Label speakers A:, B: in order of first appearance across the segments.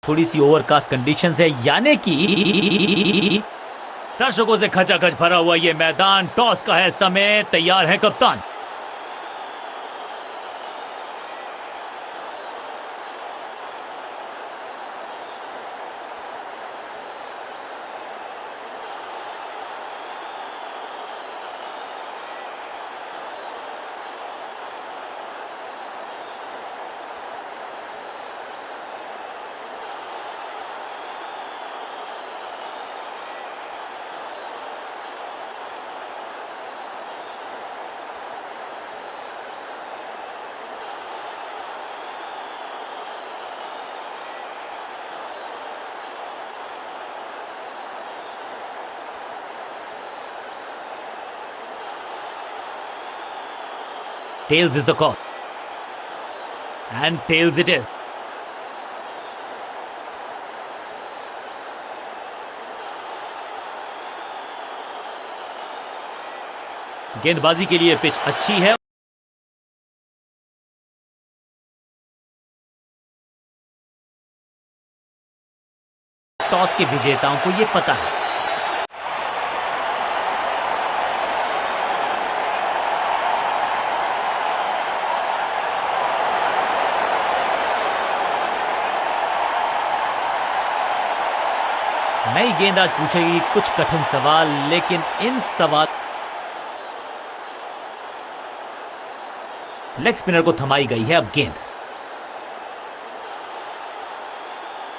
A: थोड़ी सी overcast condition है, यानी कि दर्शकों से खचाखच भरा हुआ ये मैदान। टॉस का है समय, तैयार है कप्तान। Tails is the call. And tails it is. गेंदबाजी के लिए पिच अच्छी है। टॉस के विजेताओं को यह पता है। नई गेंद आज पूछेगी कुछ कठिन सवाल, लेकिन इन सवाल लेग स्पिनर को थमाई गई है अब गेंद।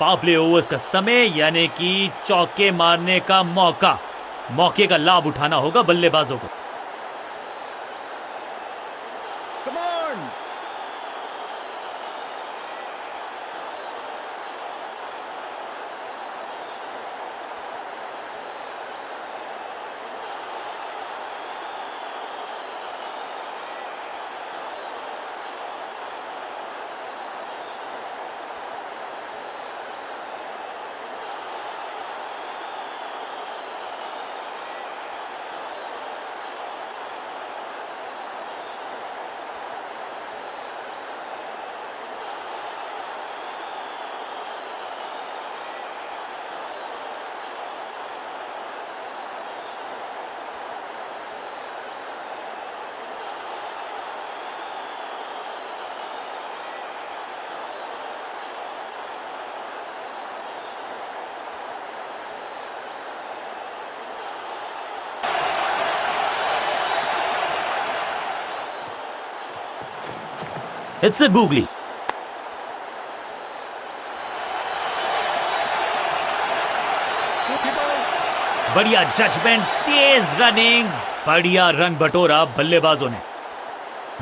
A: पावर प्ले ओवर्स का समय, यानी कि चौके मारने का मौका। मौके का लाभ उठाना होगा बल्लेबाजों को। It's a googly. बढ़िया जजमेंट, तेज रनिंग, बढ़िया रन बटोरा बल्लेबाजों ने।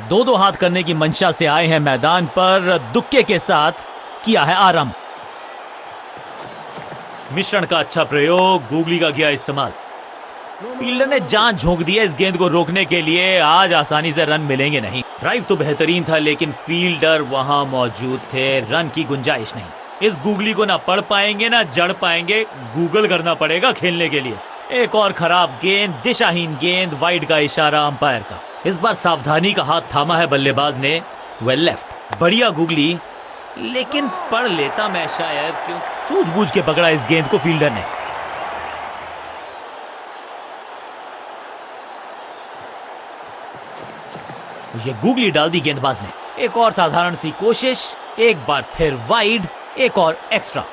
A: दो हाथ करने की मंशा से आए हैं मैदान पर, दुक्के के साथ किया है आरंभ। मिश्रण का अच्छा प्रयोग, गूगली का किया इस्तेमाल। फील्डर ने जान झोंक दी है इस गेंद को रोकने के लिए। आज आसानी से रन मिलेंगे नहीं। ड्राइव तो बेहतरीन था, लेकिन फील्डर वहां मौजूद थे, रन की गुंजाइश नहीं। इस गूगली को ना पढ़ पाएंगे ना जड़ पाएंगे, गूगल करना पड़ेगा खेलने के लिए। एक और खराब गेंद, दिशाहीन गेंद, वाइड का इशारा अंपायर का। इस बार सावधानी का हाथ थामा है बल्लेबाज ने, वेल लेफ्ट। बढ़िया गूगली, लेकिन पढ़ लेता मैं शायद, क्यों सूझबूझ के पकड़ा इस गेंद को फील्डर ने। ये गूगली डाल दी गेंदबाज ने। एक और साधारण सी कोशिश, एक बार फिर वाइड, एक और एक्स्ट्रा।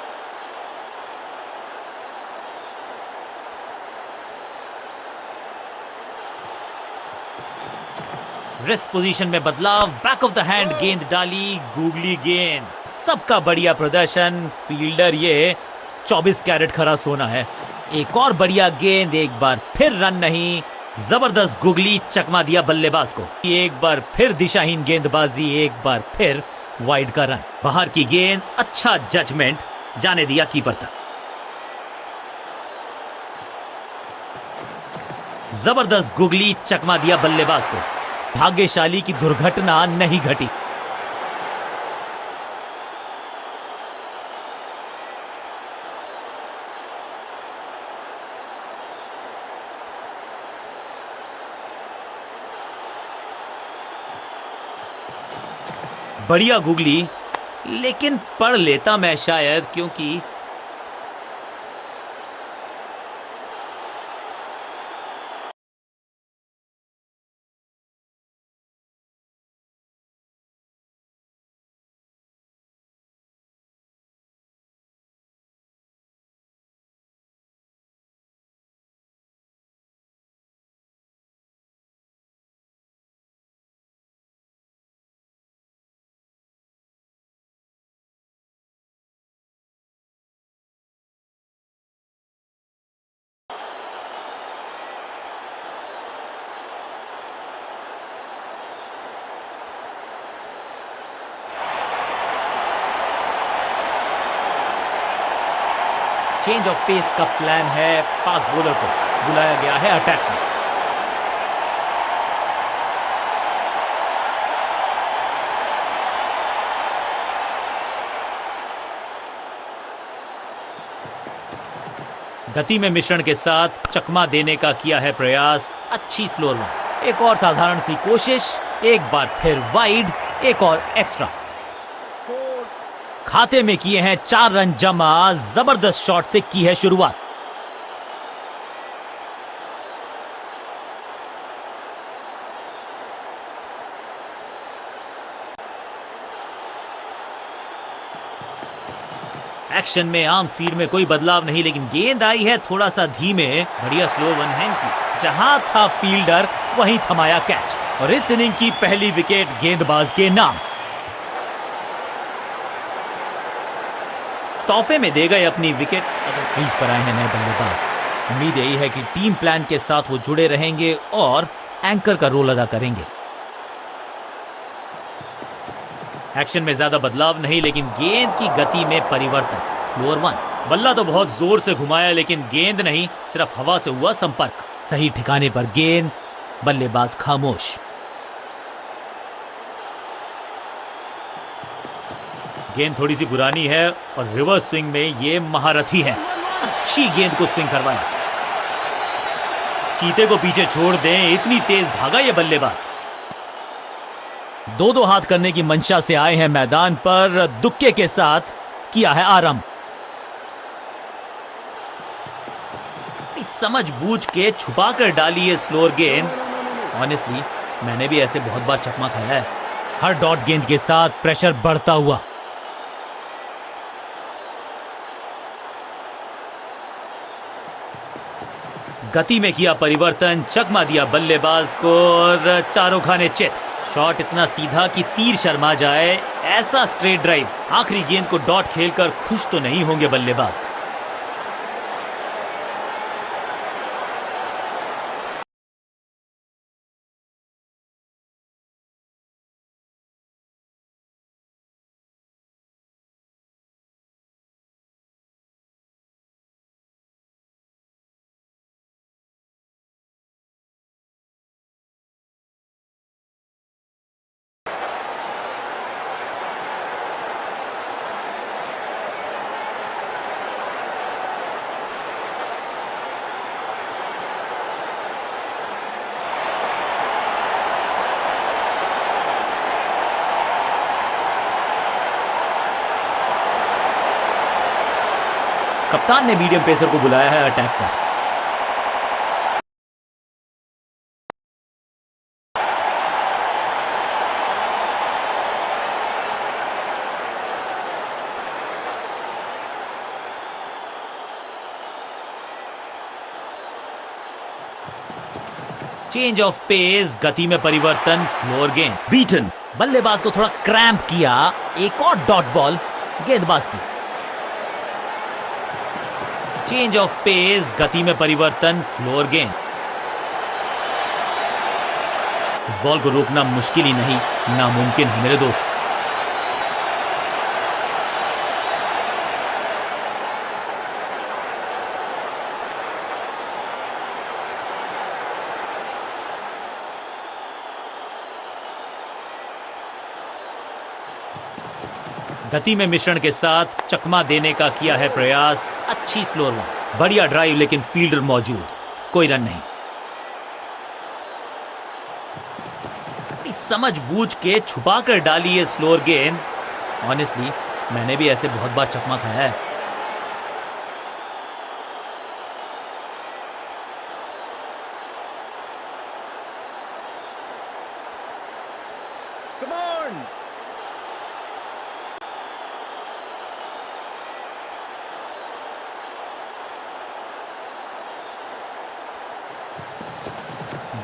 A: रिस्ट पोजीशन में बदलाव, बैक ऑफ द हैंड गेंद डाली, गूगली गेंद। सबका बढ़िया प्रदर्शन, फील्डर ये 24 कैरेट खरा सोना है। एक और बढ़िया गेंद, एक बार फिर रन नहीं। जबरदस्त गुगली, चकमा दिया बल्लेबाज को। एक बार फिर दिशाहीन गेंदबाजी, एक बार फिर वाइड का रन। बाहर की गेंद, अच्छा जजमेंट, जाने दिया कीपर तक। जबरदस्त गुगली, चकमा दिया बल्लेबाज को। भाग्यशाली की दुर्घटना नहीं घटी। बढ़िया गुगली, लेकिन पढ़ लेता मैं शायद, क्योंकि चेंज ऑफ पेस का प्लान है। फास्ट बॉलर को बुलाया गया है अटैक में। गति में मिश्रण के साथ चकमा देने का किया है प्रयास। अच्छी स्लोअर वन, एक और साधारण सी कोशिश, एक बार फिर वाइड, एक और एक्स्ट्रा। खाते में किए हैं 4 रन जमा। जबरदस्त शॉट से की है शुरुआत। एक्शन में आर्म स्पीड में कोई बदलाव नहीं, लेकिन गेंद आई है थोड़ा सा धीमे। बढ़िया स्लो वन हैंड की, जहां था फील्डर वहीं थमाया कैच, और इस इनिंग की पहली विकेट गेंदबाज के नाम। तोहफे में दे गए अपनी विकेट। अगर क्रीज पर आए हैं नए बल्लेबाज, उम्मीद यही है कि टीम प्लान के साथ वो जुड़े रहेंगे और एंकर का रोल अदा करेंगे। एक्शन में ज्यादा बदलाव नहीं, लेकिन गेंद की गति में परिवर्तन। स्लोअर वन, बल्ला तो बहुत जोर से घुमाया, लेकिन गेंद नहीं, सिर्फ हवा से हुआ संपर्क। सही ठिकाने पर गेंद, बल्लेबाज खामोश। गेंद थोड़ी सी पुरानी है और रिवर्स स्विंग में ये महारथी है। अच्छी गेंद को स्विंग करवाया। चीते को पीछे छोड़ दें, इतनी तेज भागा ये बल्लेबाज। 2-2 हाथ करने की मंशा से आए हैं मैदान पर। दुक्के के साथ किया है आरंभ। समझ बूझ के छुपा कर डाली है स्लोअर गेंद। ऑनेस्टली मैंने भी ऐसे बहुत बार चकमा खाया है। हर डॉट गेंद के साथ प्रेशर बढ़ता हुआ। गति में किया परिवर्तन, चकमा दिया बल्लेबाज को और चारों खाने चित। शॉट इतना सीधा कि तीर शर्मा जाए, ऐसा स्ट्रेट ड्राइव। आखिरी गेंद को डॉट खेलकर खुश तो नहीं होंगे बल्लेबाज। कप्तान ने मीडियम पेसर को बुलाया है अटैक पर। चेंज ऑफ पेस, गति में परिवर्तन, स्लोअर गेंद। बीटन, बल्लेबाज को थोड़ा क्रैम्प किया। एक और डॉट बॉल गेंदबाज की। चेंज ऑफ पेस, गति में परिवर्तन, स्लोअर गेंद। इस बॉल को रोकना मुश्किल ही नहीं, नामुमकिन है मेरे दोस्त। गति में मिश्रण के साथ चकमा देने का किया है प्रयास। अच्छी स्लोअर वन, बढ़िया ड्राइव, लेकिन फील्डर मौजूद, कोई रन नहीं। समझ बूझ के छुपा कर डाली है स्लोअर गेंद ऑनेस्टली मैंने भी ऐसे बहुत बार चकमा खाया है।
B: Come on!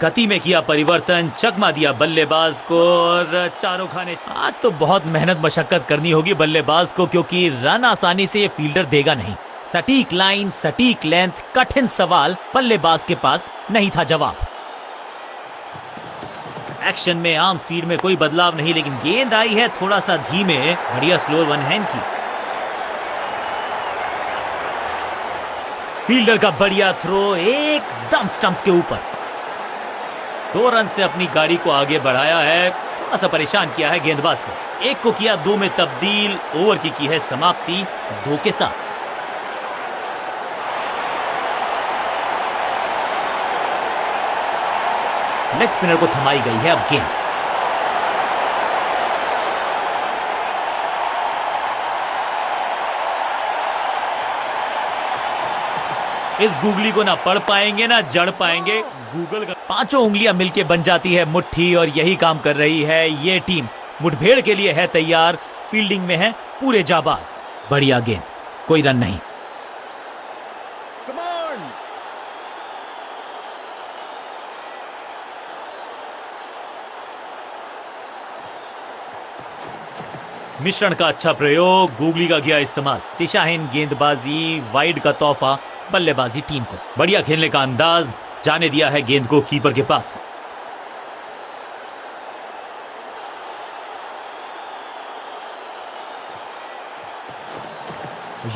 A: गति में किया परिवर्तन, चकमा दिया बल्लेबाज को और चारों खाने। आज तो बहुत मेहनत मशक्कत करनी होगी बल्लेबाज को, क्योंकि रन आसानी से ये फील्डर देगा नहीं। सटीक लाइन, सटीक लेंथ, कठिन सवाल, बल्लेबाज के पास नहीं था जवाब। एक्शन में आर्म स्पीड में कोई बदलाव नहीं, लेकिन गेंद आई है थोड़ा सा धीमे। बढ़िया स्लोअर वन हैंड की। फील्डर का बढ़िया थ्रो एकदम स्टंप्स के ऊपर। 2 रन से अपनी गाड़ी को आगे बढ़ाया है, थोड़ा सा परेशान किया है गेंदबाज को। 1 को किया 2 में तब्दील, ओवर की है समाप्ति 2 के साथ। लेग स्पिनर को थमाई गई है अब गेंद। इस गूगली को ना पढ़ पाएंगे ना जड़ पाएंगे। गूगल का 5 उंगलियां मिलके बन जाती है मुट्ठी, और यही काम कर रही है ये टीम। मुठभेड़ के लिए है तैयार, फील्डिंग में है पूरे जाबाज। बढ़िया गेंद, कोई रन नहीं।
B: Come on!
A: मिश्रण का अच्छा प्रयोग, गूगली का किया इस्तेमाल। दिशाहीन गेंदबाजी, वाइड का तोहफा बल्लेबाजी टीम को। बढ़िया खेलने का अंदाज, जाने दिया है गेंद को कीपर के पास।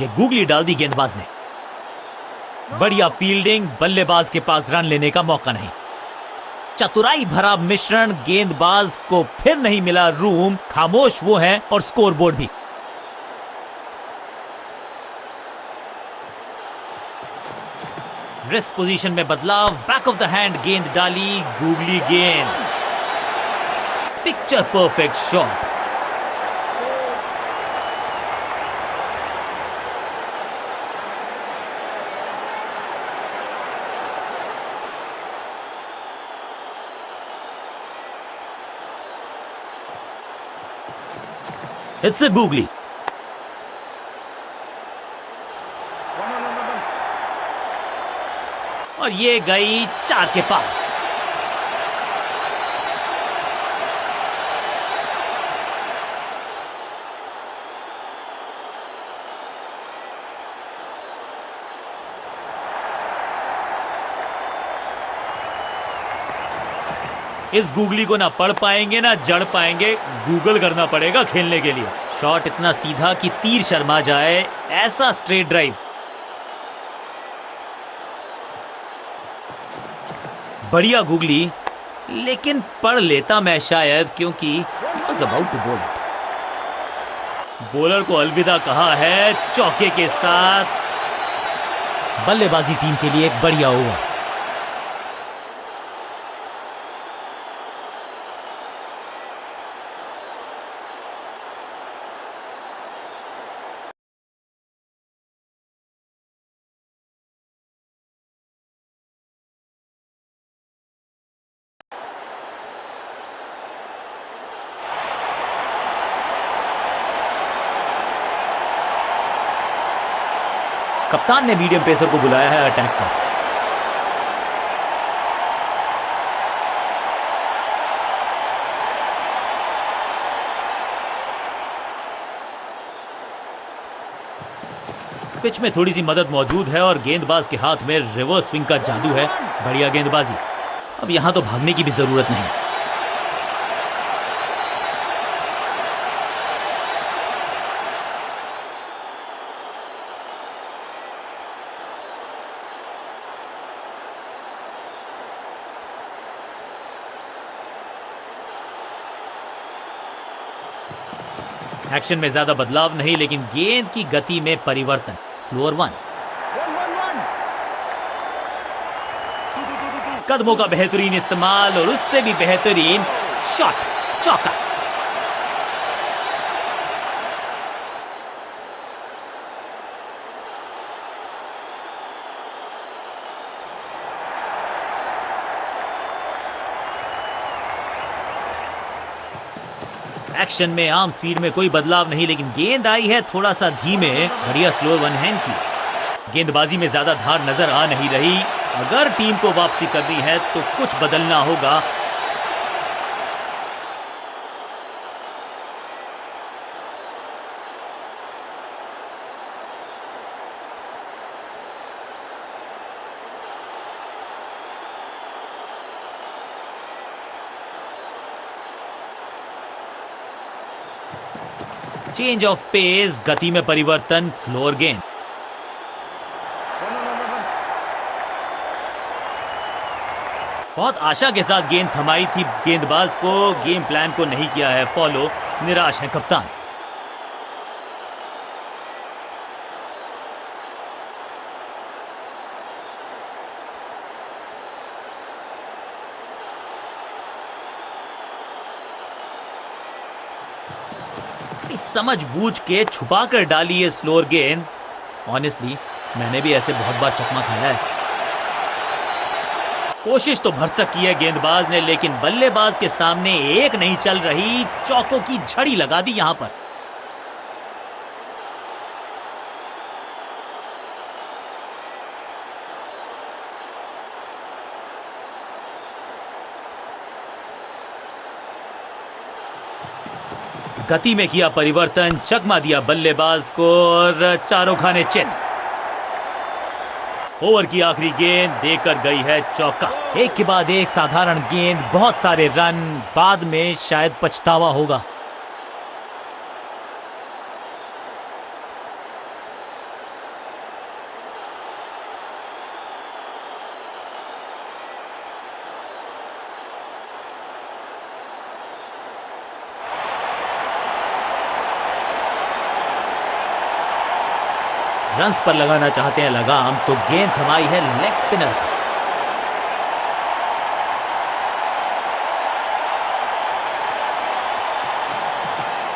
A: ये गूगली डाल दी गेंदबाज ने। बढ़िया फील्डिंग, बल्लेबाज के पास रन लेने का मौका नहीं। चतुराई भरा मिश्रण, गेंदबाज को फिर नहीं मिला रूम। खामोश वो है और स्कोरबोर्ड भी। रेस्ट पोजीशन में बदलाव, बैक ऑफ द हैंड गेंद डाली, गूगली गेंद। Picture perfect shot. It's a googly.
B: 1 on 1.
A: और ये गई 4 के पार। इस गूगली को ना पढ़ पाएंगे ना जड़ पाएंगे। गूगल करना पड़ेगा खेलने के लिए। शॉट इतना सीधा कि तीर शर्मा जाए, ऐसा स्ट्रेट ड्राइव। बढ़िया गूगली, लेकिन पढ़ लेता मैं शायद, क्योंकि was about to bowl it। Bowler को अलविदा कहा है चौके के साथ। बल्लेबाजी टीम के लिए एक बढ़िया ओवर। कप्तान ने मीडियम पेसर को बुलाया है अटैक पर। पिच में थोड़ी सी मदद मौजूद है और गेंदबाज के हाथ में रिवर्स स्विंग का जादू है। बढ़िया गेंदबाजी। अब यहां तो भागने की भी जरूरत नहीं। एक्शन में ज्यादा बदलाव नहीं, लेकिन गेंद की गति में परिवर्तन। Slower one.
B: 1.
A: कदमों का बेहतरीन इस्तेमाल और उससे भी बेहतरीन शॉट, चौका। एक्शन में आम स्पीड में कोई बदलाव नहीं, लेकिन गेंद आई है थोड़ा सा धीमे। बढ़िया स्लो वन हैंड की। गेंदबाजी में ज्यादा धार नजर आ नहीं रही। अगर टीम को वापसी करनी है तो कुछ बदलना होगा। चेंज ऑफ पेस, गति में परिवर्तन, स्लोअर गेंद।
B: One, one, one, one.
A: बहुत आशा के साथ गेंद थमाई थी गेंदबाज को, गेम प्लान को नहीं किया है फॉलो। निराश है कप्तान। समझ बूझ के छुपा कर डाली है स्लोअर गेंद। ऑनेस्टली मैंने भी ऐसे बहुत बार चकमा खाया है। कोशिश तो भरसक की है गेंदबाज ने, लेकिन बल्लेबाज के सामने एक नहीं चल रही। चौकों की झड़ी लगा दी यहां पर। गति में किया परिवर्तन, चकमा दिया बल्लेबाज को और चारों खाने चित। ओवर की आखिरी गेंद देकर गई है चौका। एक के बाद एक साधारण गेंद, बहुत सारे रन, बाद में शायद पछतावा होगा। रन्स पर लगाना चाहते हैं लगाम, तो गेंद थमाई है लेग स्पिनर का।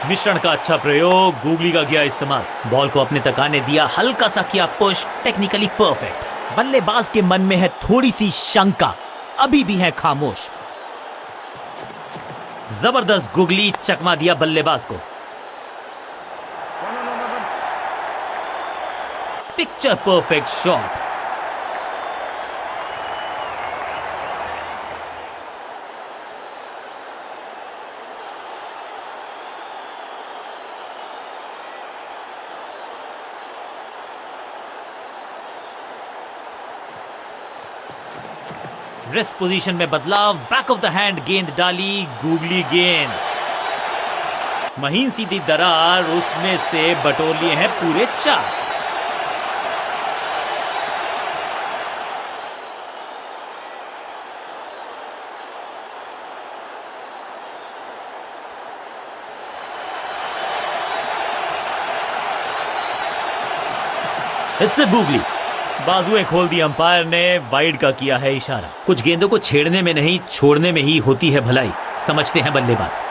A: मिश्रण का अच्छा प्रयोग, गूगली का किया इस्तेमाल। बॉल को अपने तक आने दिया, हल्का सा किया पुश, टेक्निकली परफेक्ट। बल्लेबाज के मन में है थोड़ी सी शंका, अभी भी है खामोश। जबरदस्त गूगली, चकमा दिया बल्लेबाज को।
B: One, one, one, one.
A: Picture perfect shot. Rest position में बदलाव, बैक ऑफ द हैंड गेंद डाली, गूगली गेंद। महीन सीधी दरार, उसमें से बटोर लिए हैं पूरे 4। It's a googly. बाजुएं खोल दी अंपायर ने, वाइड का किया है इशारा। कुछ गेंदों को छेड़ने में नहीं, छोड़ने में ही होती है भलाई, समझते हैं बल्लेबाज।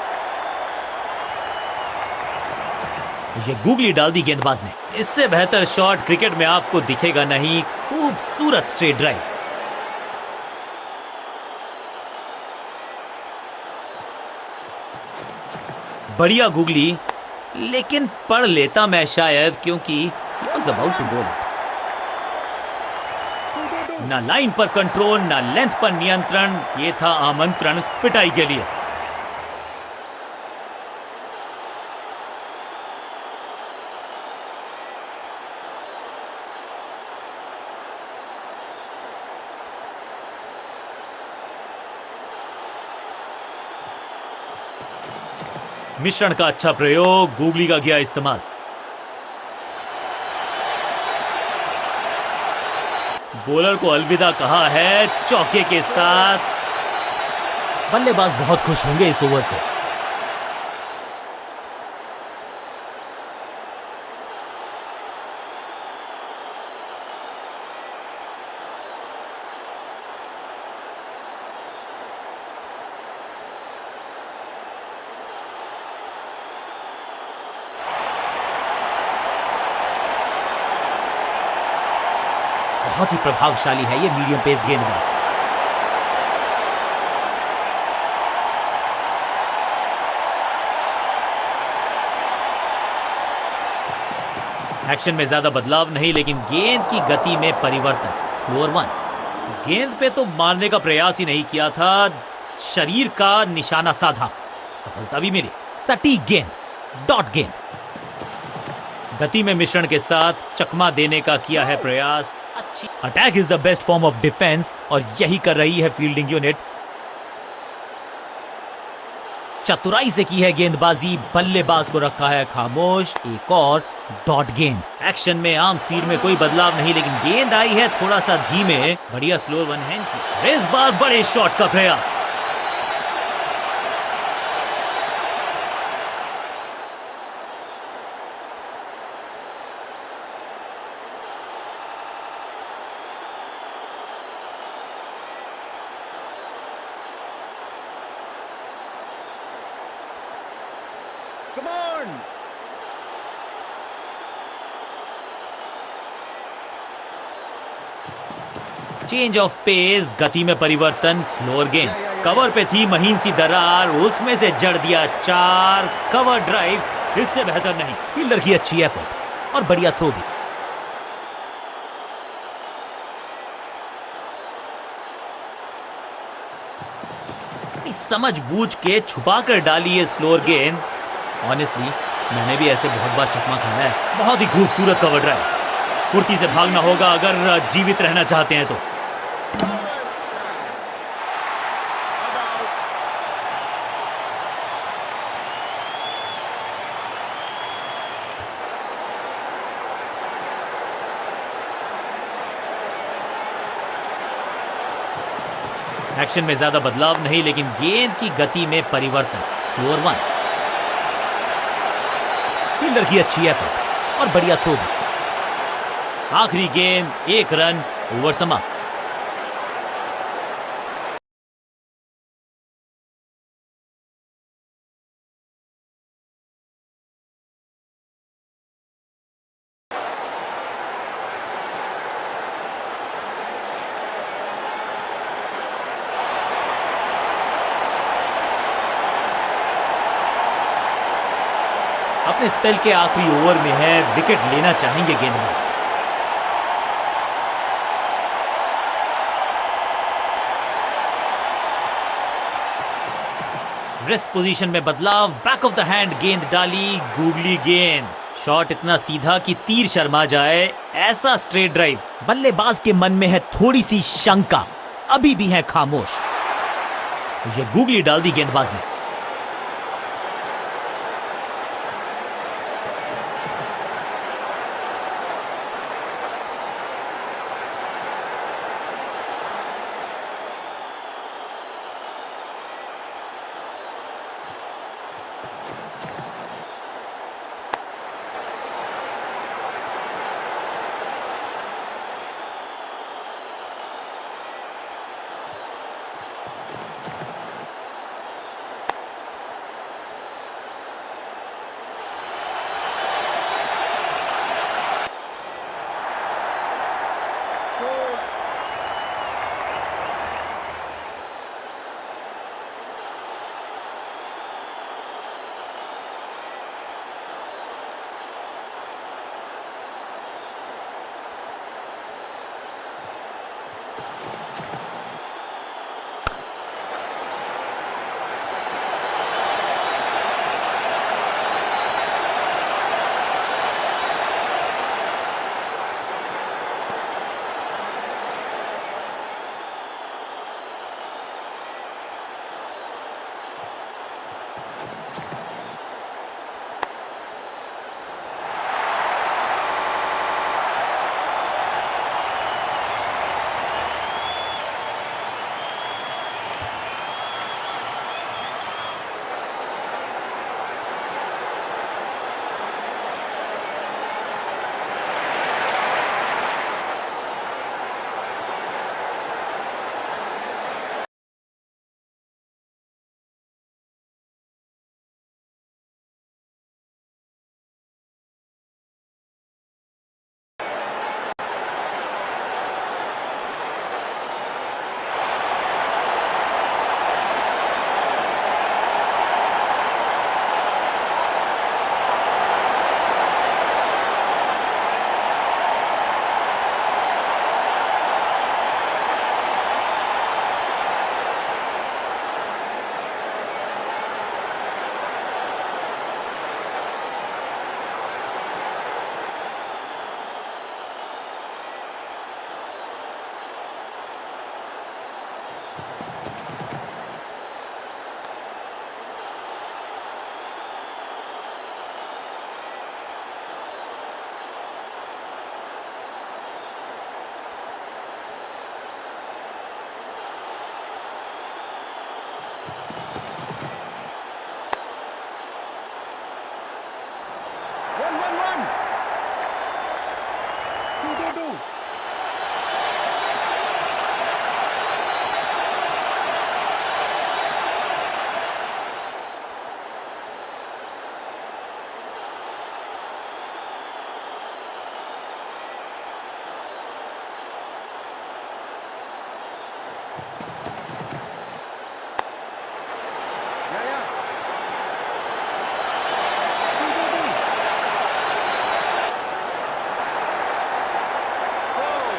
A: ये गूगली डाल दी गेंदबाज ने। इससे बेहतर शॉट क्रिकेट में आपको दिखेगा नहीं। खूबसूरत स्ट्रेट ड्राइव। बढ़िया गूगली, लेकिन पढ़ लेता मैं शायद, क्योंकि he was about to bowl it. ना लाइन पर कंट्रोल, ना लेंथ पर नियंत्रण, ये था आमंत्रण पिटाई के लिए। मिश्रण का अच्छा प्रयोग, गूगली का किया इस्तेमाल। बॉलर को अलविदा कहा है चौके के साथ। बल्लेबाज बहुत खुश होंगे इस ओवर से। बहुत ही प्रभावशाली है ये मीडियम पेस गेंदबाज। एक्शन में ज्यादा बदलाव नहीं, लेकिन गेंद की गति में परिवर्तन। फ्लोर 1। गेंद पे तो मारने का प्रयास ही नहीं किया था, शरीर का निशाना साधा, सफलता भी मिली। सटीक गेंद, डॉट गेंद। गति में मिश्रण के साथ चकमा देने का किया है प्रयास। अच्छी। Attack is the best form of defence, और यही कर रही है फील्डिंग यूनिट। चतुराई से की है गेंदबाजी, बल्लेबाज को रखा है खामोश। एक और डॉट गेंद। एक्शन में आम स्पीड में कोई बदलाव नहीं, लेकिन गेंद आई है थोड़ा सा धीमे। बढ़िया स्लोअर वन हैंड की। इस बार बड़े शॉट का प्रयास।
B: Come on!
A: Change of pace, गति में परिवर्तन। फ्लोर गेंद, कवर पे थी महीन सी दरार, उसमें से जड़ दिया 4। कवर ड्राइव, इससे बेहतर नहीं। फील्डर की अच्छी एफर्ट और बढ़िया थ्रो भी। समझ बूझ के छुपा कर डाली है स्लोअर गेंद। ऑनेस्टली मैंने भी ऐसे बहुत बार चकमा खाया है। बहुत ही खूबसूरत कवर ड्राइव। फुर्ती से भागना होगा अगर जीवित रहना चाहते हैं तो। एक्शन में ज्यादा बदलाव नहीं, लेकिन गेंद की गति में परिवर्तन। फ्लोर 1। फील्डर की अच्छी एफर्ट और बढ़िया थ्रो भी। आखिरी गेंद, 1 रन, ओवर समाप्त। अपने स्पेल के आखिरी ओवर में है, विकेट लेना चाहेंगे गेंदबाज। रेस्ट पोजीशन में बदलाव, बैक ऑफ द हैंड गेंद डाली, गूगली गेंद। शॉट इतना सीधा कि तीर शर्मा जाए, ऐसा स्ट्रेट ड्राइव। बल्लेबाज के मन में है थोड़ी सी शंका, अभी भी है खामोश। ये गूगली डाल दी गेंदबाज ने।
B: 1-1-1. 2-2-2. Yeah, yeah. 2-2-2. Foul.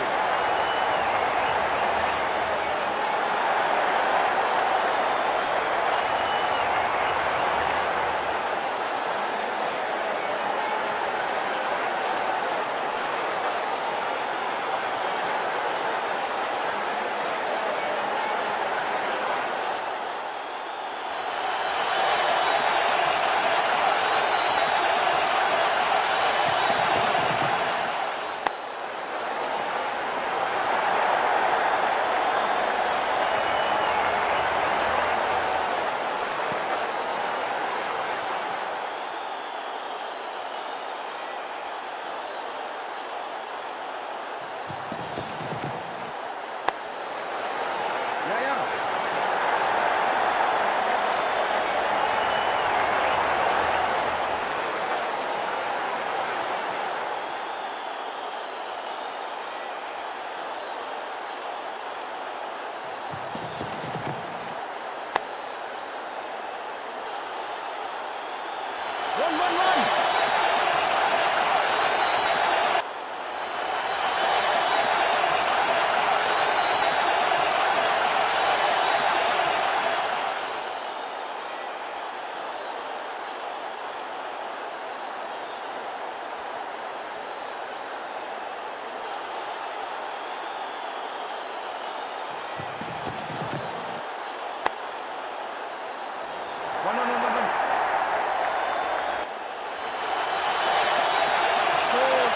B: Yeah, yeah. One. One. Four.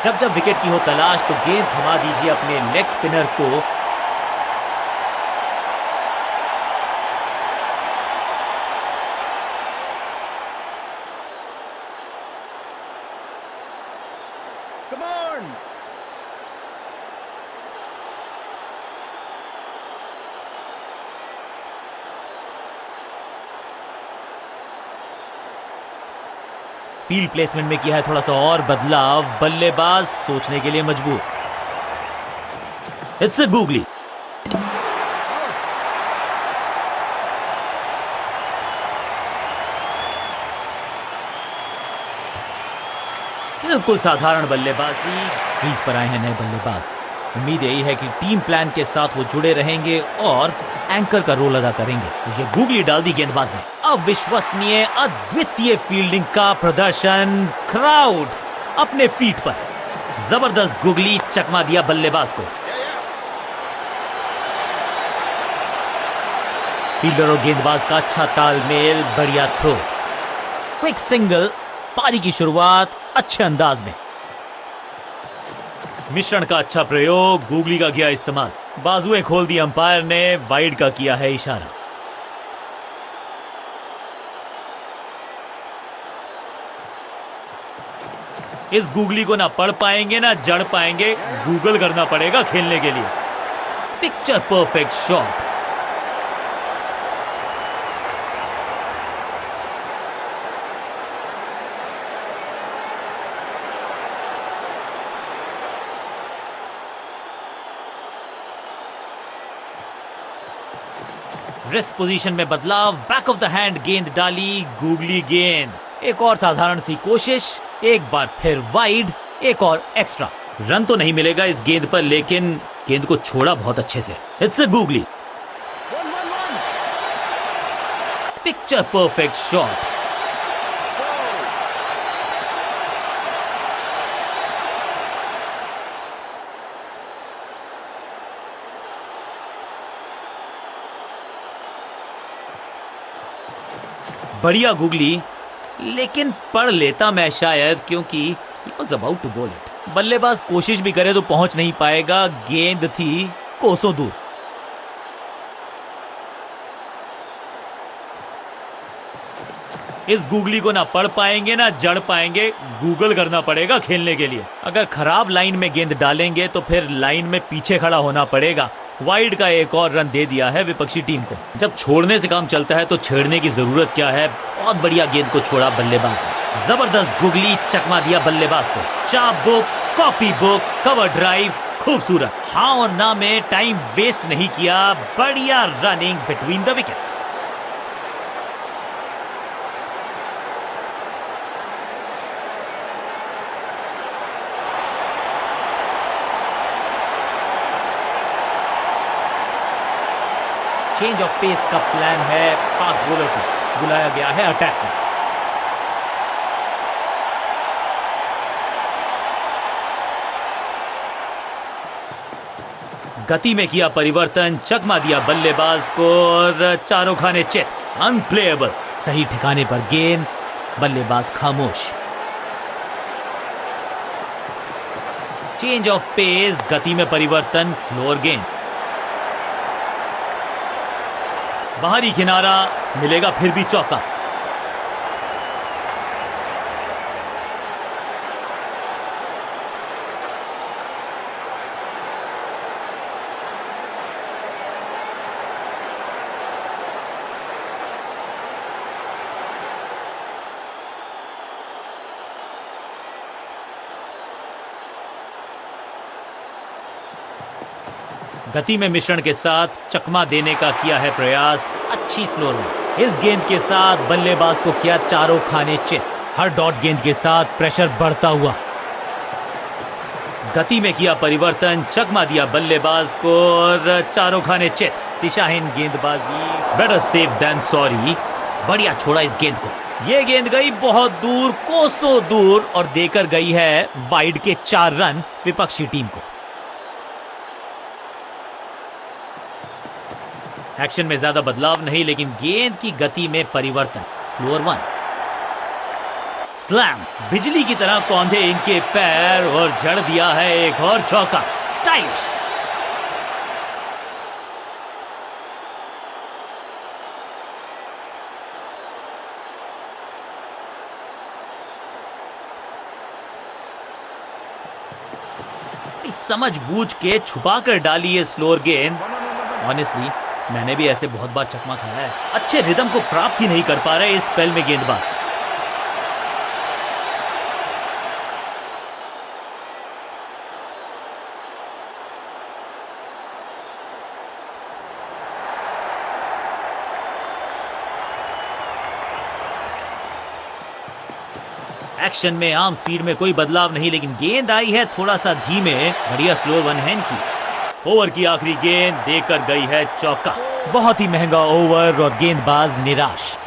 A: जब जब विकेट की हो तलाश तो गेंद थमा दीजिए अपने लेग स्पिनर को।
B: Come on.
A: फील्ड प्लेसमेंट में किया है थोड़ा सा और बदलाव, बल्लेबाज सोचने के लिए मजबूर। It's a googly. बिल्कुल साधारण बल्लेबाजी। क्रीज पर आए हैं नए बल्लेबाज। उम्मीद यही है कि टीम प्लान के साथ वो जुड़े रहेंगे और एंकर का रोल अदा करेंगे। ये गूगली डाल दी गेंदबाज ने। अविश्वसनीय, अद्वितीय फील्डिंग का प्रदर्शन। क्राउड अपने फीट पर। जबरदस्त गूगली, चकमा दिया बल्लेबाज को। फील्डर और गेंदबाज का अच्छा तालमेल, बढ़िया थ्रो। क्विक सिंगल, पारी की शुरुआत अच्छे अंदाज में। मिश्रण का अच्छा प्रयोग, गूगली का किया इस्तेमाल। बाजुएं खोल दी अंपायर ने, वाइड का किया है इशारा। इस गूगली को ना पढ़ पाएंगे ना जड़ पाएंगे, गूगल करना पड़ेगा खेलने के लिए। Picture perfect shot. Wrist position में बदलाव, बैक ऑफ द हैंड गेंद डाली, गूगली गेंद। एक और साधारण सी कोशिश, एक बार फिर वाइड, एक और एक्स्ट्रा। रन तो नहीं मिलेगा इस गेंद पर, लेकिन गेंद को छोड़ा बहुत अच्छे से। It's a googly.
B: 1-1-1.
A: Picture perfect shot.
B: Foul.
A: बढ़िया गूगली, लेकिन पढ़ लेता मैं शायद, क्योंकि he was about to bowl it। बल्लेबाज कोशिश भी करे तो पहुंच नहीं पाएगा, गेंद थी कोसों दूर। इस गूगली को ना पढ़ पाएंगे ना जड़ पाएंगे, गूगल करना पड़ेगा खेलने के लिए। अगर खराब लाइन में गेंद डालेंगे तो फिर लाइन में पीछे खड़ा होना पड़ेगा। वाइड का एक और रन दे दिया है विपक्षी टीम को। जब छोड़ने से काम चलता है तो छेड़ने की जरूरत क्या है। बहुत बढ़िया गेंद को छोड़ा बल्लेबाज ने। जबरदस्त गूगली, चकमा दिया बल्लेबाज को। चाप book, copy book, cover drive, खूबसूरत। हाँ और ना में टाइम वेस्ट नहीं किया, बढ़िया running between the wickets. Change of pace का प्लान है, फास्ट बॉलर को बुलाया गया है अटैक में। गति में किया परिवर्तन, चकमा दिया बल्लेबाज को और चारों खाने चित। अनप्लेएबल। सही ठिकाने पर गेंद, बल्लेबाज खामोश। चेंज ऑफ पेस, गति में परिवर्तन, स्लोअर गेंद। बाहरी किनारा, मिलेगा फिर भी चौका। गति में मिश्रण के साथ चकमा देने का किया है प्रयास। अच्छी स्लोअर में। इस गेंद के साथ बल्लेबाज को किया चारों खाने चित। हर डॉट गेंद के साथ प्रेशर बढ़ता हुआ। गति में किया परिवर्तन, चकमा दिया बल्लेबाज को और चारों खाने चित। दिशाहीन गेंदबाजी, बेटर सेफ देन सॉरी। बढ़िया छोड़ा इस गेंद को। ये गेंद गई बहुत दूर, कोसों दूर, और देकर गई है वाइड के 4 रन विपक्षी टीम को। एक्शन में ज्यादा बदलाव नहीं, लेकिन गेंद की गति में परिवर्तन। स्लोअर 1। स्लैम, बिजली की तरह कौंधे इनके पैर और जड़ दिया है एक और चौका। स्टाइलिश। समझ बूझ के छुपा कर डाली है स्लोअर गेंद।
B: 1-1-1.
A: ऑनेस्टली मैंने भी ऐसे बहुत बार चकमा खाया है। अच्छे रिदम को प्राप्त ही नहीं कर पा रहे इस स्पेल में गेंदबाज। एक्शन में आर्म स्पीड में कोई बदलाव नहीं, लेकिन गेंद आई है थोड़ा सा धीमे। बढ़िया स्लोअर 1 हैंड की। ओवर की आखिरी गेंद देकर गई है चौका। बहुत ही महंगा ओवर और गेंदबाज निराश।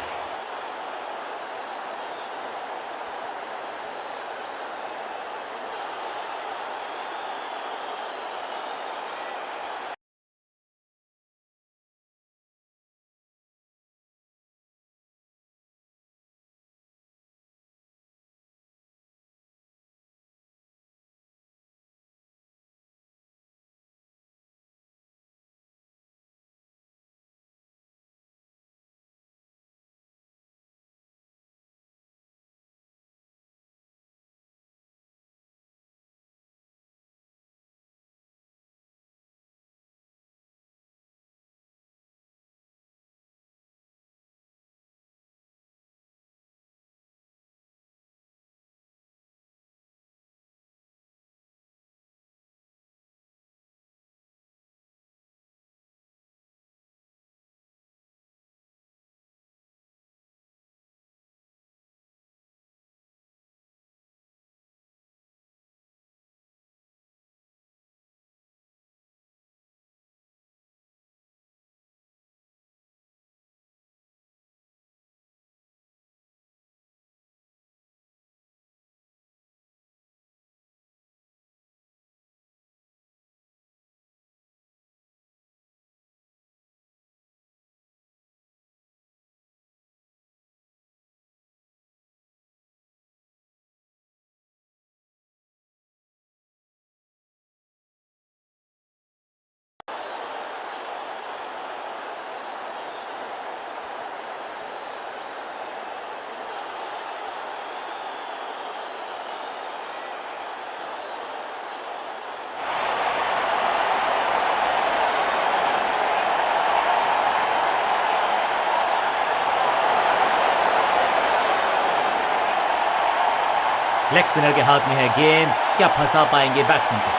A: लेग स्पिनर के हाथ में है गेंद, क्या फंसा पाएंगे बैट्समैन को?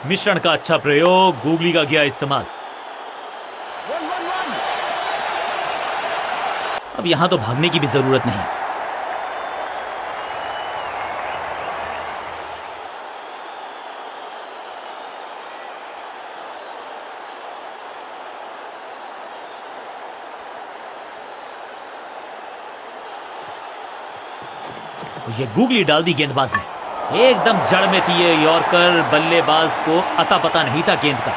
A: मिश्रण का अच्छा प्रयोग, गूगली का किया इस्तेमाल।
B: 1-1-1.
A: अब यहां तो भागने की भी जरूरत नहीं। ये गूगली डाल दी गेंदबाज ने, एकदम जड़ में थी ये यॉर्कर, बल्लेबाज को अता पता नहीं था गेंद का।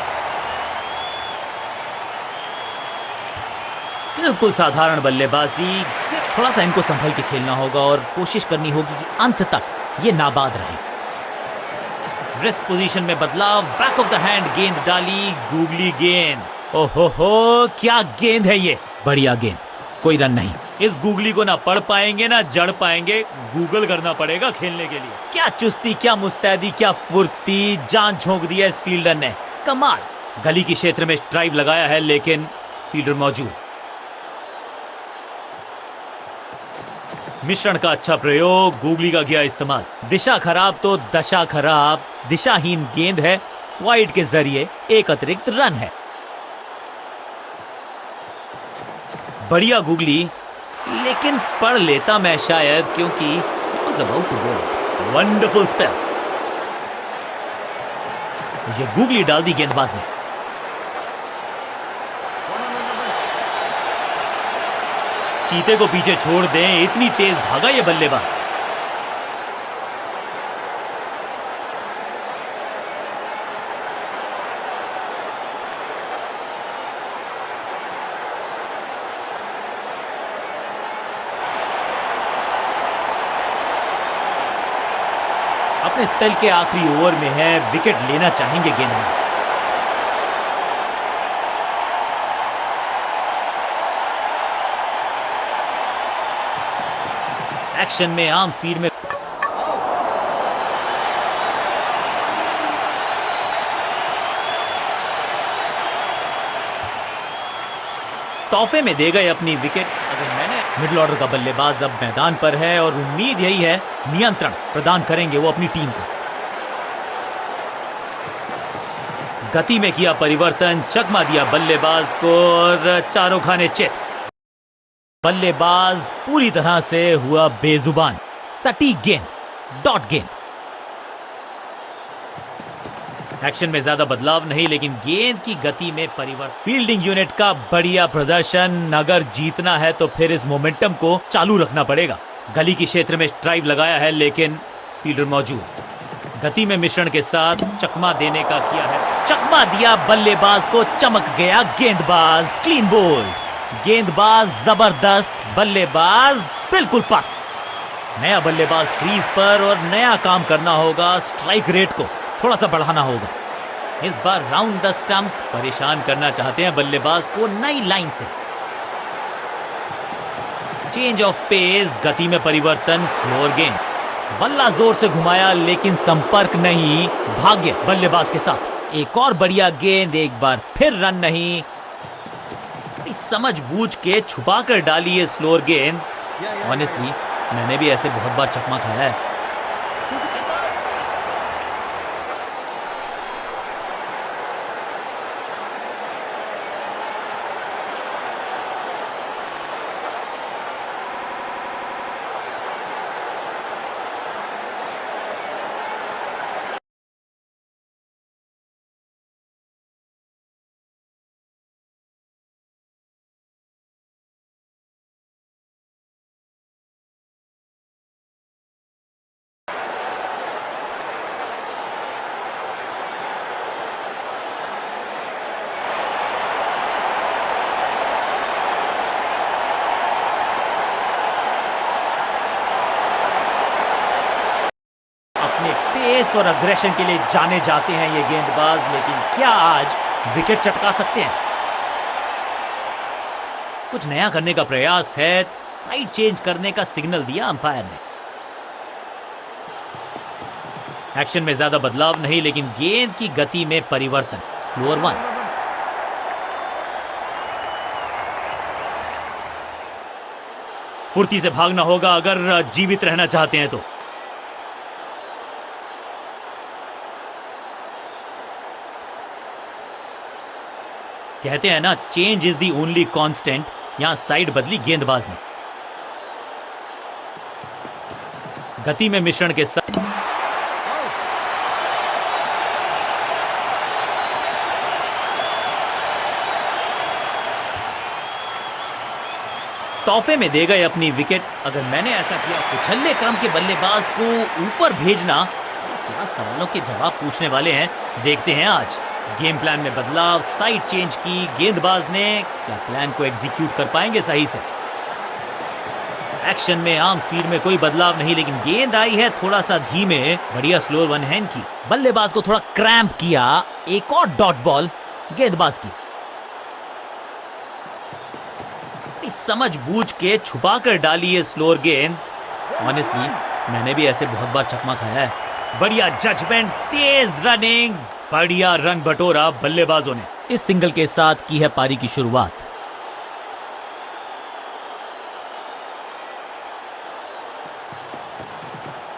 A: बिल्कुल साधारण बल्लेबाजी, थोड़ा सा इनको संभल के खेलना होगा और कोशिश करनी होगी कि अंत तक ये नाबाद रहे। रेस्ट पोजीशन में बदलाव, बैक ऑफ द हैंड गेंद डाली, गूगली गेंद। ओहो हो, क्या गेंद है ये, बढ़िया गेंद, कोई रन नहीं। इस गूगली को ना पढ़ पाएंगे ना जड़ पाएंगे, गूगल करना पड़ेगा खेलने के लिए। क्या चुस्ती, क्या मुस्तैदी, क्या फुर्ती, जान झोंक दिया इस फील्डर ने, कमाल। गली के क्षेत्र में ड्राइव लगाया है लेकिन फील्डर मौजूद। मिश्रण का अच्छा प्रयोग, गूगली का किया इस्तेमाल। दिशा खराब तो दशा खराब, दिशाहीन गेंद है, वाइड के जरिए एक अतिरिक्त रन है। बढ़िया गूगली, लेकिन पढ़ लेता मैं शायद, क्योंकि was about to go. Wonderful spell. ये गूगली डाल दी गेंदबाज ने।
B: 1-1-1.
A: चीते को पीछे छोड़ दें, इतनी तेज भागा ये बल्लेबाज। अपने स्पेल के आखिरी ओवर में है, विकेट लेना चाहेंगे गेंदबाज। एक्शन में आम स्पीड में तोहफे में दे गए अपनी विकेट। अगर मैंने मिडिल ऑर्डर का बल्लेबाज अब मैदान पर है और उम्मीद यही है नियंत्रण प्रदान करेंगे वो अपनी टीम को। गति में किया परिवर्तन, चकमा दिया बल्लेबाज को और चारों खाने चित। बल्लेबाज पूरी तरह से हुआ बेजुबान। सटीक गेंद, डॉट गेंद। एक्शन में ज्यादा बदलाव नहीं, लेकिन गेंद की गति में परिवर्तन। फील्डिंग यूनिट का बढ़िया प्रदर्शन, अगर जीतना है तो फिर इस मोमेंटम को चालू रखना पड़ेगा। गली के क्षेत्र में ड्राइव लगाया है लेकिन फील्डर मौजूद। गति में मिश्रण के साथ चकमा देने का किया है, चकमा दिया बल्लेबाज को, चमक गया गेंदबाज, क्लीन बोल्ड। गेंदबाज जबरदस्त, बल्लेबाज बिल्कुल पस्त। नया बल्लेबाज क्रीज पर और नया काम करना होगा, स्ट्राइक रेट को थोड़ा सा बढ़ाना होगा। इस बार राउंड द स्टंप्स परेशान करना चाहते हैं बल्लेबाज को नई लाइन से। चेंज ऑफ पेस, गति में परिवर्तन, फ्लोर गेंद। बल्ला जोर से घुमाया लेकिन संपर्क नहीं, भाग्य बल्लेबाज के साथ। एक और बढ़िया गेंद, एक बार फिर रन नहीं। समझ बूझ के छुपा कर डाली है स्लोअर गेंद। ऑनेस्टली मैंने भी ऐसे बहुत बार चकमा खाया है। पेस और अग्रेशन के लिए जाने जाते हैं ये गेंदबाज, लेकिन क्या आज विकेट चटका सकते हैं? कुछ नया करने का प्रयास है, साइड चेंज करने का सिग्नल दिया अंपायर ने। एक्शन में ज्यादा बदलाव नहीं, लेकिन गेंद की गति में परिवर्तन। Slower one. फुर्ती से भागना होगा अगर जीवित रहना चाहते हैं तो। कहते हैं ना, change is the only constant. यहां साइड बदली गेंदबाज ने। गति में मिश्रण के साथ तोहफे में दे गए अपनी विकेट। अगर मैंने ऐसा किया, उछलने क्रम के बल्लेबाज को ऊपर भेजना, क्या सवालों के जवाब पूछने वाले हैं, देखते हैं आज। गेम प्लान में बदलाव, साइड चेंज की गेंदबाज ने। क्या प्लान को एग्जीक्यूट कर पाएंगे सही से? एक्शन में आर्म स्पीड में कोई बदलाव नहीं, लेकिन गेंद आई है थोड़ा सा धीमे। बढ़िया स्लोअर वन हैंड की। बल्लेबाज को थोड़ा क्रैम्प किया। एक और डॉट बॉल गेंदबाज की। समझ बूझ के छुपा कर डाली है स्लोअर गेंद। ऑनेस्टली मैंने भी ऐसे बहुत बार चकमा खाया है। बढ़िया जजमेंट, तेज रनिंग, बढ़िया रन बटोरा बल्लेबाजों ने। इस सिंगल के साथ की है पारी की शुरुआत।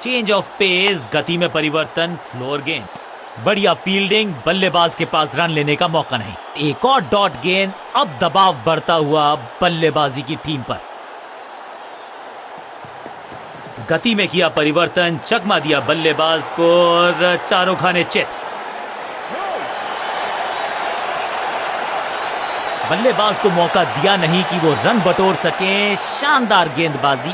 A: चेंज ऑफ पेस, गति में परिवर्तन, स्लोअर गेंद। बढ़िया फील्डिंग, बल्लेबाज के पास रन लेने का मौका नहीं। एक और डॉट गेंद। अब दबाव बढ़ता हुआ बल्लेबाजी की टीम पर। गति में किया परिवर्तन, चकमा दिया बल्लेबाज को और चारों खाने चित। बल्लेबाज को मौका दिया नहीं कि वो रन बटोर सके। शानदार गेंदबाजी।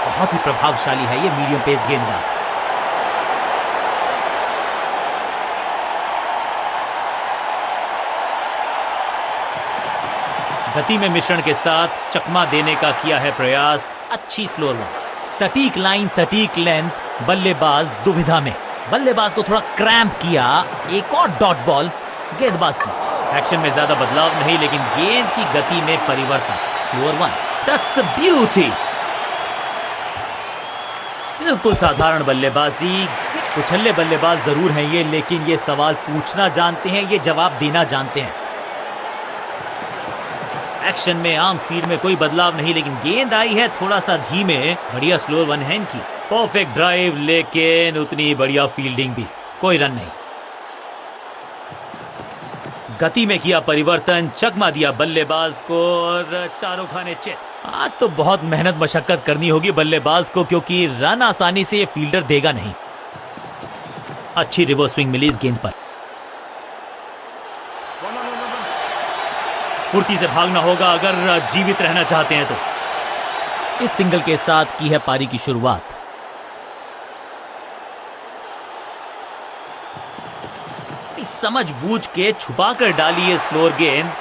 A: बहुत ही प्रभावशाली है ये मीडियम पेस गेंदबाज। गति में मिश्रण के साथ चकमा देने का किया है प्रयास। अच्छी स्लोअर वन। सटीक लाइन, सटीक लेंथ, बल्लेबाज दुविधा में। बल्लेबाज को थोड़ा क्रैम्प किया। एक और डॉट बॉल गेंदबाज की। एक्शन में ज्यादा बदलाव नहीं, लेकिन गेंद की गति में परिवर्तन। Slower one. That's a beauty. बिल्कुल साधारण बल्लेबाजी। उछल्ले बल्लेबाज जरूर हैं ये, लेकिन ये सवाल पूछना जानते हैं, ये जवाब देना जानते हैं। एक्शन में आर्म स्पीड में कोई बदलाव नहीं, लेकिन गेंद आई है थोड़ा सा धीमे। बढ़िया स्लोअर वन हैंड की। परफेक्ट ड्राइव, लेकिन उतनी बढ़िया फील्डिंग भी। कोई रन नहीं। गति में किया परिवर्तन, चकमा दिया बल्लेबाज को और चारों खाने चित। आज तो बहुत मेहनत मशक्कत करनी होगी बल्लेबाज को, क्योंकि रन आसानी से ये फील्डर देगा नहीं। अच्छी रिवर्स स्विंग मिली इस गेंद पर। फुर्ती से भागना होगा अगर जीवित रहना चाहते हैं तो। इस सिंगल के साथ की है पारी की शुरुआत। समझ बूझ के छुपा कर डाली है स्लोअर गेंद।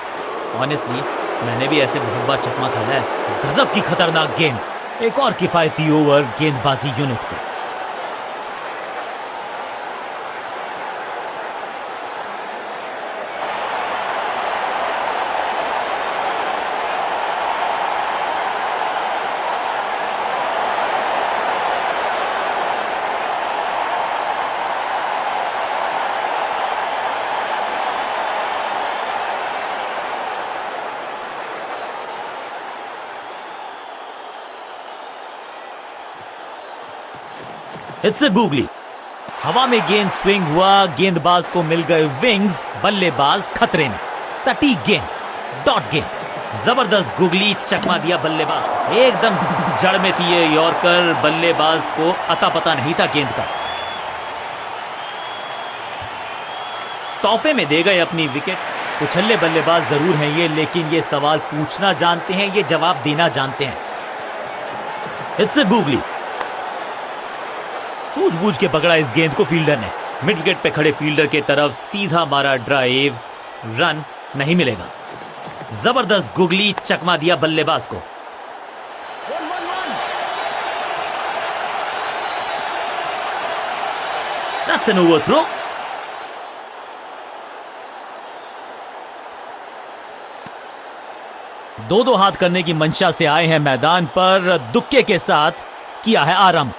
A: ऑनेस्टली मैंने भी ऐसे बहुत बार चकमा खाया है। गजब की खतरनाक गेंद। एक और किफायती ओवर गेंदबाजी यूनिट से। It's a googly. हवा में गेंद स्विंग हुआ, गेंदबाज को मिल गए विंग्स, बल्लेबाज खतरे में। सटीक गेंद, डॉट गेंद। जबरदस्त गुगली चकमा दिया बल्लेबाज को। एकदम जड़ में थी ये यॉर्कर, बल्लेबाज को अता पता नहीं था गेंद का। तोहफे में दे गए अपनी विकेट। उछल्ले बल्लेबाज जरूर हैं ये, लेकिन ये सवाल पूछना जानते हैं, ये जवाब देना जानते हैं। It's a googly. सूझबूझ के पकड़ा इस गेंद को फील्डर ने। मिड विकेट पे खड़े फील्डर के तरफ सीधा मारा ड्राइव, रन नहीं मिलेगा। जबरदस्त गुगली चकमा दिया बल्लेबाज को।
B: 1-1-1.
A: That's an overthrow. दो हाथ करने की मंशा से आए हैं मैदान पर, दुक्के के साथ किया है आरंभ।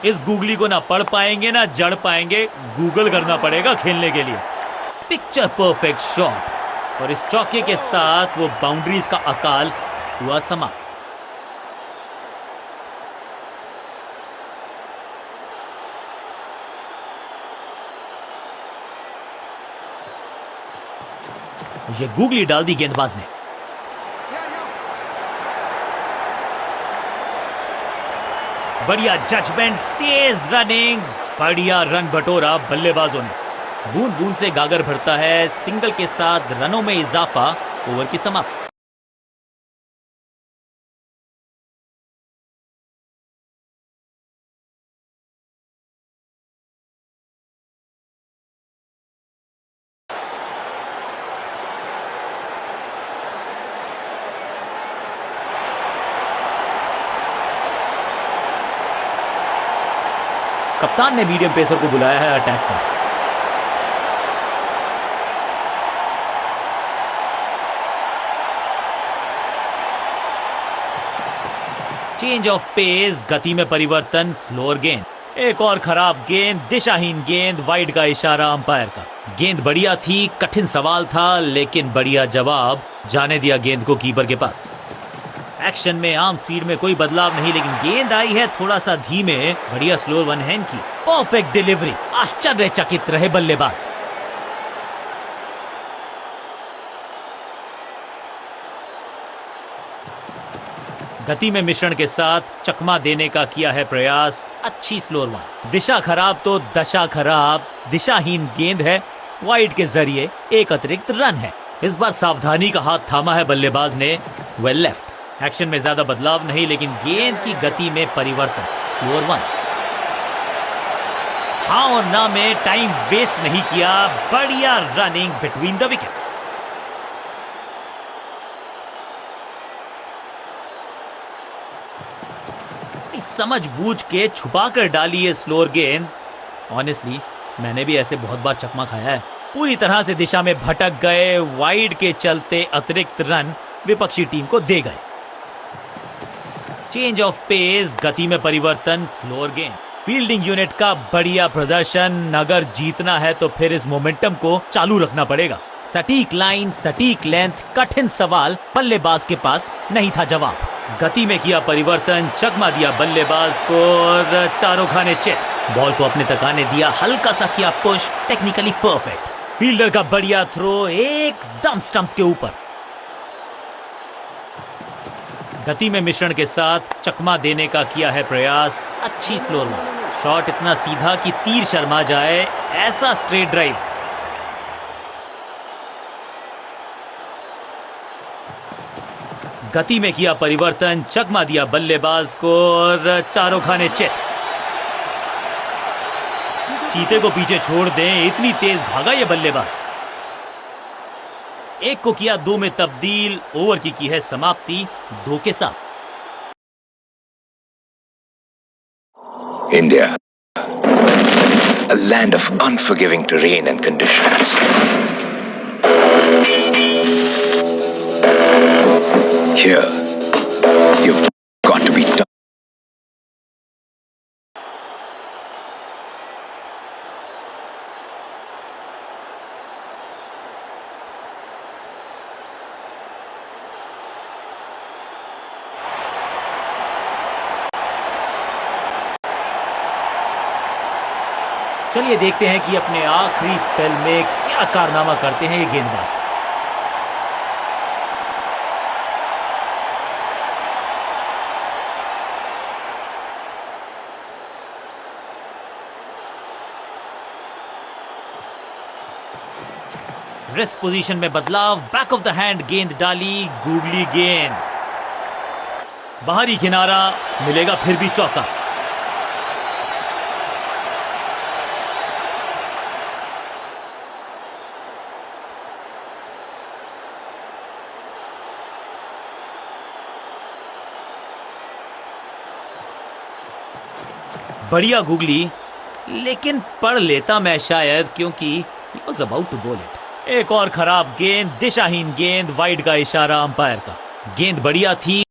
A: इस गुगली को ना पढ़ पाएंगे ना जड़ पाएंगे, गूगल करना पड़ेगा खेलने के लिए। पिक्चर परफेक्ट शॉट, और इस चौके के साथ वो बाउंड्रीज का अकाल हुआ समाप्त। ये गुगली डाल दी गेंदबाज ने। बढ़िया जजमेंट, तेज रनिंग, बढ़िया रन बटोरा बल्लेबाजों ने। बूंद बूंद से गागर भरता है, सिंगल के साथ रनों में इजाफा, ओवर की समाप्ति। कप्तान ने मीडियम पेसर को बुलाया है अटैक पर। चेंज ऑफ पेस, गति में परिवर्तन, स्लोअर गेंद। एक और खराब गेंद, दिशाहीन गेंद, वाइड का इशारा अंपायर का। गेंद बढ़िया थी, कठिन सवाल था, लेकिन बढ़िया जवाब जाने दिया गेंद को कीपर के पास। एक्शन में आम स्पीड में कोई बदलाव नहीं, लेकिन गेंद आई है थोड़ा सा धीमे। बढ़िया स्लोअर वन हैंड की, परफेक्ट डिलीवरी। आश्चर्यचकित रहे बल्लेबाज। गति में मिश्रण के साथ चकमा देने का किया है प्रयास। अच्छी स्लोअर वन। दिशा खराब तो दशा खराब, दिशाहीन गेंद है, वाइड के जरिए एक अतिरिक्त रन है। इस बार सावधानी का हाथ थामा है बल्लेबाज ने, वेल लेफ्ट। एक्शन में ज्यादा बदलाव नहीं, लेकिन गेंद की गति में परिवर्तन, स्लोअर वन। हाँ और ना में टाइम वेस्ट नहीं किया, बढ़िया रनिंग बिटवीन द विकेट्स। समझबूझ के छुपा कर डाली है स्लोअर गेंद। ऑनेस्टली मैंने भी ऐसे बहुत बार चकमा खाया है। पूरी तरह से दिशा में भटक गए, वाइड के चलते अतिरिक्त रन विपक्षी टीम को दे गए। चेंज ऑफ पेस, गति में परिवर्तन, स्लोअर गेंद। फील्डिंग यूनिट का बढ़िया प्रदर्शन। अगर जीतना है तो फिर इस मोमेंटम को चालू रखना पड़ेगा। सटीक लाइन, सटीक लेंथ, कठिन सवाल, बल्लेबाज के पास नहीं था जवाब। गति में किया परिवर्तन, चकमा दिया बल्लेबाज को, और चारों खाने चित। बॉल को अपने तक आने दिया, हल्का सा किया पुश, टेक्निकली परफेक्ट। फील्डर का बढ़िया थ्रो, एकदम स्टंप्स के ऊपर। गति में मिश्रण के साथ चकमा देने का किया है प्रयास। अच्छी स्लोअर वन। शॉट इतना सीधा कि तीर शर्मा जाए, ऐसा स्ट्रेट ड्राइव। गति में किया परिवर्तन, चकमा दिया बल्लेबाज को, और चारों खाने चित। चीते को पीछे छोड़ दें, इतनी तेज भागा ये बल्लेबाज। एक को किया दो में तब्दील, ओवर की है समाप्ति 2 के साथ।
C: India, a land of unforgiving terrain and conditions. Here, you've got to be tough.
A: चलिए देखते हैं कि अपने आखिरी स्पेल में क्या कारनामा करते हैं ये गेंदबाज। रेस्ट पोजीशन में बदलाव, बैक ऑफ द हैंड गेंद डाली, गूगली गेंद बाहरी किनारा, मिलेगा फिर भी चौका। बढ़िया गूगली, लेकिन पढ़ लेता मैं शायद, क्योंकि he was about to bowl it। एक और खराब गेंद, दिशाहीन गेंद, वाइड का इशारा अंपायर का। गेंद बढ़िया थी,